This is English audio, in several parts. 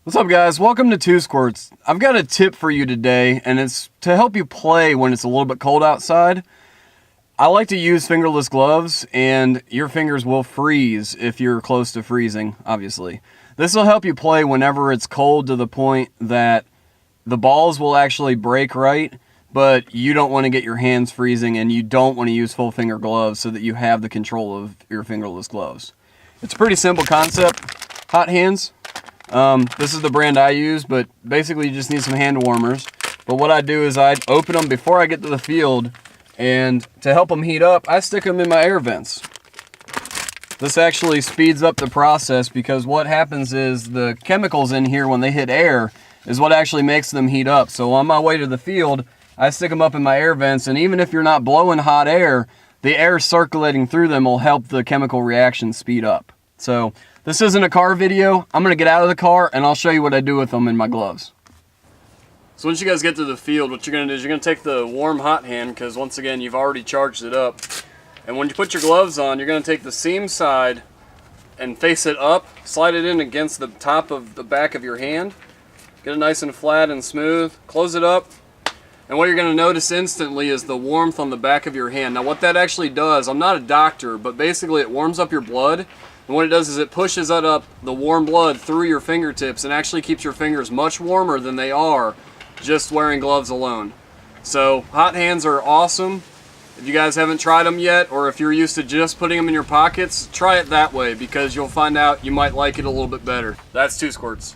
What's up, guys? Welcome to Two Squirts. I've got a tip for you today, and it's to help you play when it's a little bit cold outside. I like to use fingerless gloves, and your fingers will freeze if you're close to freezing, obviously. This will help you play whenever it's cold to the point that the balls will actually break right, but you don't want to get your hands freezing, and you don't want to use full finger gloves so that you have the control of your fingerless gloves. It's a pretty simple concept. Hot hands. This is the brand I use, but basically you just need some hand warmers. But what I do is I open them before I get to the field, and to help them heat up, I stick them in my air vents. This actually speeds up the process because what happens is the chemicals in here, when they hit air, is what actually makes them heat up. So on my way to the field, I stick them up in my air vents, and even if you're not blowing hot air, the air circulating through them will help the chemical reaction speed up. So this isn't a car video. I'm gonna get out of the car and I'll show you what I do with them in my gloves. So once you guys get to the field, what you're gonna do is you're gonna take the warm hot hand, because once again, you've already charged it up. And when you put your gloves on, you're gonna take the seam side and face it up, slide it in against the top of the back of your hand, get it nice and flat and smooth, close it up. And what you're going to notice instantly is the warmth on the back of your hand. Now what that actually does, I'm not a doctor, but basically it warms up your blood. And what it does is it pushes that up, the warm blood, through your fingertips, and actually keeps your fingers much warmer than they are just wearing gloves alone. So hot hands are awesome. If you guys haven't tried them yet, or if you're used to just putting them in your pockets, try it that way, because you'll find out you might like it a little bit better. That's Two Squirts.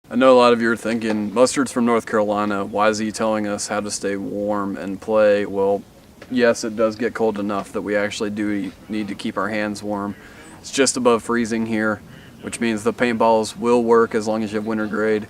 I know a lot of you are thinking, Mustard's from North Carolina, why is he telling us how to stay warm and play? Well, yes, it does get cold enough that we actually do need to keep our hands warm. It's just above freezing here, which means the paintballs will work as long as you have winter grade.